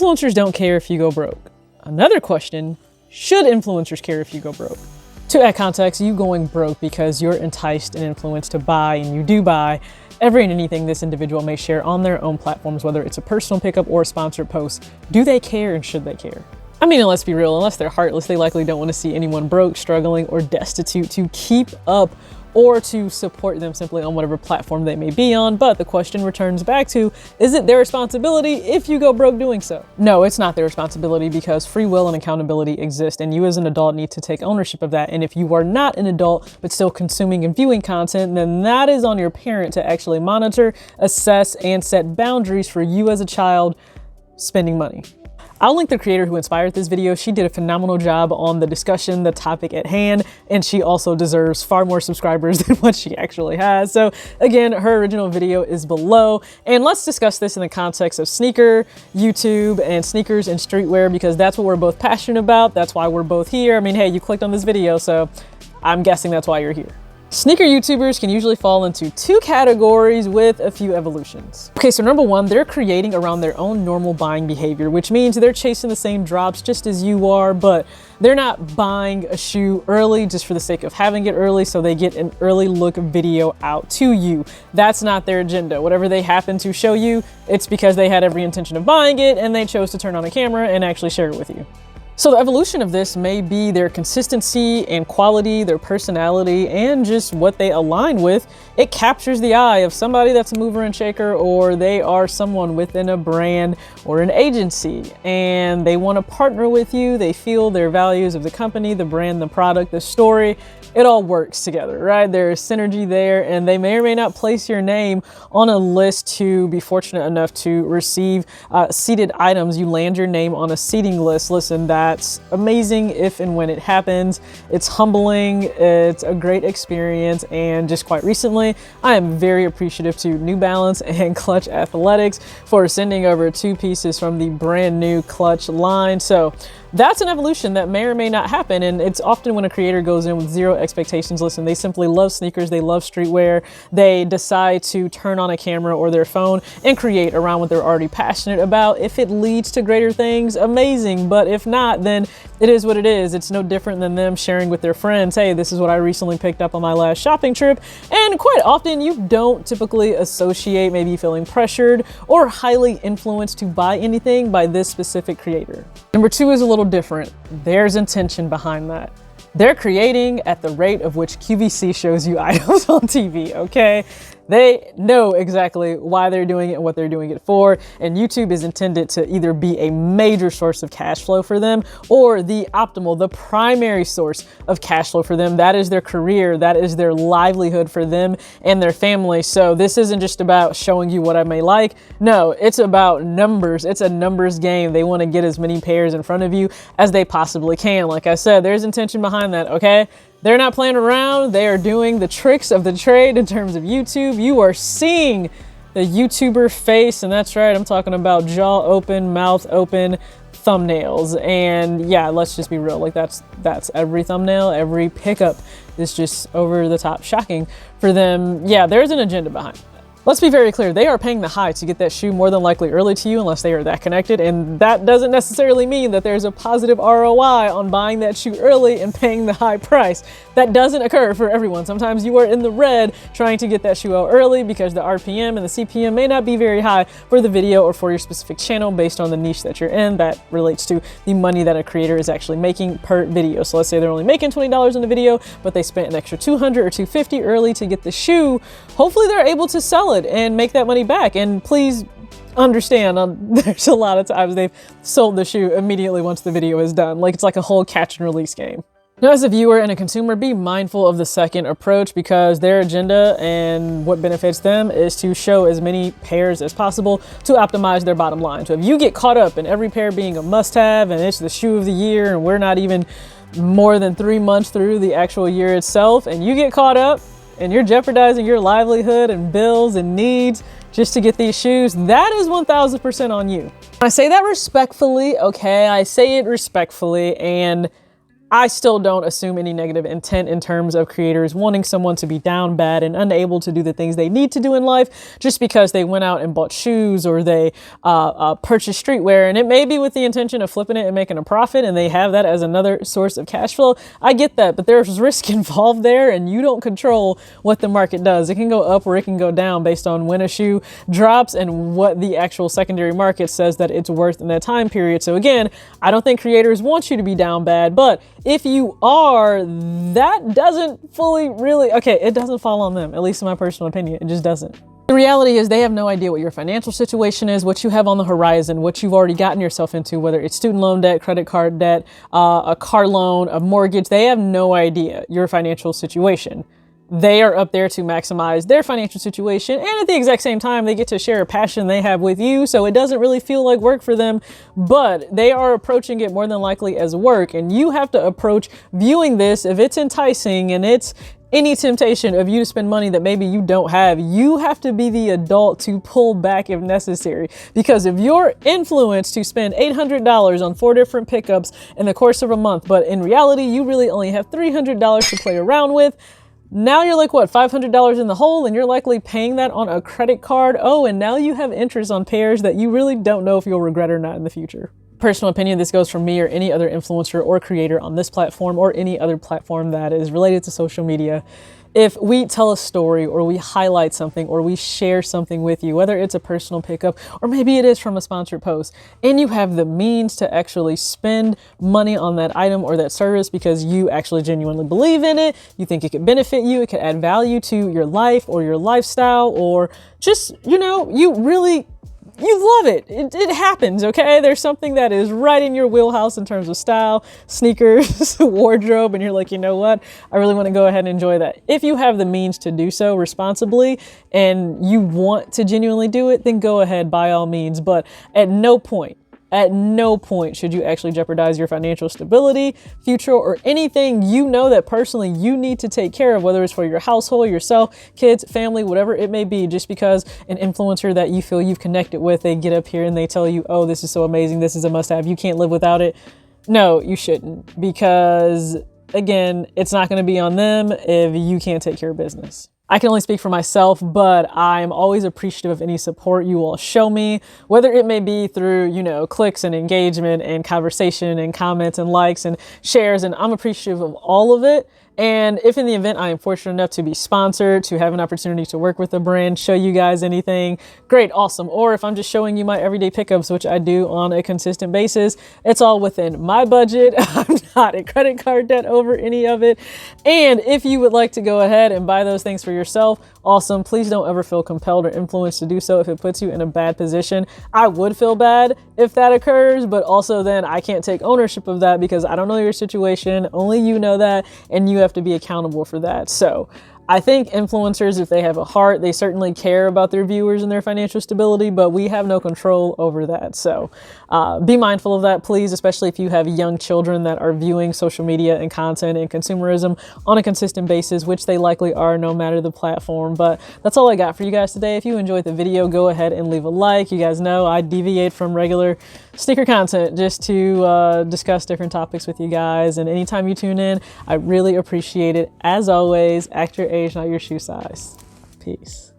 Influencers don't care if you go broke. Another question, should influencers care if you go broke? To add context, you going broke because you're enticed and influenced to buy, and you do buy, every and anything this individual may share on their own platforms, whether it's a personal pickup or a sponsored post. Do they care, and should they care? I mean, and let's be real, unless they're heartless, they likely don't want to see anyone broke, struggling, or destitute to keep up or to support them simply on whatever platform they may be on. But the question returns back to, is it their responsibility if you go broke doing so? No, it's not their responsibility, because free will and accountability exist, and you as an adult need to take ownership of that. And if you are not an adult but still consuming and viewing content, then that is on your parent to actually monitor, assess, and set boundaries for you as a child spending money. I'll link the creator who inspired this video. She did a phenomenal job on the discussion, the topic at hand, and she also deserves far more subscribers than what she actually has. So again, her original video is below, and let's discuss this in the context of sneaker, YouTube, and sneakers and streetwear, because that's what we're both passionate about. That's why we're both here. I mean, hey, you clicked on this video, so I'm guessing that's why you're here. Sneaker YouTubers can usually fall into two categories with a few evolutions. Okay, so number one, they're creating around their own normal buying behavior, which means they're chasing the same drops just as you are, but they're not buying a shoe early just for the sake of having it early so they get an early look video out to you. That's not their agenda. Whatever they happen to show you, it's because they had every intention of buying it and they chose to turn on a camera and actually share it with you. So the evolution of this may be their consistency and quality, their personality, and just what they align with. It captures the eye of somebody that's a mover and shaker, or they are someone within a brand or an agency, and they want to partner with you. They feel their values of the company, the brand, the product, the story. It all works together, right? There's synergy there, and they may or may not place your name on a list to be fortunate enough to receive seated items. You land your name on a seating list. Listen, that's amazing if and when it happens. It's humbling, it's a great experience, and just quite recently, I am very appreciative to New Balance and Clutch Athletics for sending over 2 pieces from the brand new Clutch line. So that's an evolution that may or may not happen, and it's often when a creator goes in with zero expectations. Listen, they simply love sneakers, they love streetwear, they decide to turn on a camera or their phone and create around what they're already passionate about. If it leads to greater things, amazing, but if not, then it is what it is. It's no different than them sharing with their friends, hey, this is what I recently picked up on my last shopping trip. And quite often you don't typically associate maybe feeling pressured or highly influenced to buy anything by this specific creator. Number 2 is a little different. There's intention behind that. They're creating at the rate of which QVC shows you items on TV, okay? They know exactly why they're doing it and what they're doing it for, and YouTube is intended to either be a major source of cash flow for them or the optimal, the primary source of cash flow for them. That is their career, that is their livelihood for them and their family. So this isn't just about showing you what I may like. No, it's about numbers. It's a numbers game. They want to get as many pairs in front of you as they possibly can. Like I said, there's intention behind that, okay? They're not playing around. They are doing the tricks of the trade in terms of YouTube. You are seeing the YouTuber face, and that's right, I'm talking about jaw open, mouth open thumbnails. And yeah, let's just be real, like that's every thumbnail, every pickup is just over the top shocking for them. Yeah, there's an agenda behind it. Let's be very clear, they are paying the high to get that shoe more than likely early to you unless they are that connected, and that doesn't necessarily mean that there's a positive ROI on buying that shoe early and paying the high price. That doesn't occur for everyone. Sometimes you are in the red trying to get that shoe out early because the RPM and the CPM may not be very high for the video or for your specific channel based on the niche that you're in. That relates to the money that a creator is actually making per video. So let's say they're only making $20 in the video, but they spent an extra $200 or $250 early to get the shoe. Hopefully they're able to sell it and make that money back. And please understand, there's a lot of times they've sold the shoe immediately once the video is done. Like it's like a whole catch and release game. Now, as a viewer and a consumer, be mindful of the second approach, because their agenda and what benefits them is to show as many pairs as possible to optimize their bottom line. So if you get caught up in every pair being a must-have and it's the shoe of the year and we're not even more than 3 months through the actual year itself, and you get caught up and you're jeopardizing your livelihood and bills and needs just to get these shoes, that is 1000% on you. I say that respectfully, okay? I say it respectfully, and I still don't assume any negative intent in terms of creators wanting someone to be down bad and unable to do the things they need to do in life just because they went out and bought shoes or they purchased streetwear. And it may be with the intention of flipping it and making a profit, and they have that as another source of cash flow. I get that, but there's risk involved there, and you don't control what the market does. It can go up or it can go down based on when a shoe drops and what the actual secondary market says that it's worth in that time period. So again, I don't think creators want you to be down bad, but if you are, that doesn't fully really, okay, it doesn't fall on them, at least in my personal opinion. It just doesn't. The reality is they have no idea what your financial situation is, what you have on the horizon, what you've already gotten yourself into, whether it's student loan debt, credit card debt, a car loan, a mortgage. They have no idea your financial situation. They are up there to maximize their financial situation, and at the exact same time, they get to share a passion they have with you, so it doesn't really feel like work for them, but they are approaching it more than likely as work, and you have to approach viewing this, if it's enticing and it's any temptation of you to spend money that maybe you don't have, you have to be the adult to pull back if necessary. Because if you're influenced to spend $800 on 4 different pickups in the course of a month, but in reality, you really only have $300 to play around with, now you're like, what, $500 in the hole, and you're likely paying that on a credit card. Oh, and now you have interest on pairs that you really don't know if you'll regret or not in the future. Personal opinion, this goes from me or any other influencer or creator on this platform or any other platform that is related to social media. If we tell a story or we highlight something or we share something with you, whether it's a personal pickup or maybe it is from a sponsored post, and you have the means to actually spend money on that item or that service because you actually genuinely believe in it, you think it could benefit you, it could add value to your life or your lifestyle, or just, you know, you love it. It happens, okay? There's something that is right in your wheelhouse in terms of style, sneakers, wardrobe, and you're like, you know what? I really want to go ahead and enjoy that. If you have the means to do so responsibly and you want to genuinely do it, then go ahead by all means. But at no point should you actually jeopardize your financial stability, future, or anything you know that personally you need to take care of, whether it's for your household, yourself, kids, family, whatever it may be, just because an influencer that you feel you've connected with, they get up here and they tell you, oh, this is so amazing, this is a must-have, you can't live without it. No, you shouldn't, because again, it's not going to be on them if you can't take care of business. I can only speak for myself, but I'm always appreciative of any support you all show me, whether it may be through, you know, clicks and engagement and conversation and comments and likes and shares, and I'm appreciative of all of it. And if in the event I am fortunate enough to be sponsored, to have an opportunity to work with a brand, show you guys anything, great, awesome. Or if I'm just showing you my everyday pickups, which I do on a consistent basis, it's all within my budget. I'm not in credit card debt over any of it. And if you would like to go ahead and buy those things for yourself, awesome. Please don't ever feel compelled or influenced to do so if it puts you in a bad position. I would feel bad if that occurs, but also then I can't take ownership of that because I don't know your situation. Only you know that, and you have to be accountable for that. So I think influencers, if they have a heart, they certainly care about their viewers and their financial stability, but we have no control over that. So be mindful of that, please, especially if you have young children that are viewing social media and content and consumerism on a consistent basis, which they likely are no matter the platform. But that's all I got for you guys today. If you enjoyed the video, go ahead and leave a like. You guys know I deviate from regular sneaker content just to discuss different topics with you guys. And anytime you tune in, I really appreciate it. As always, act your age, not your shoe size. Peace.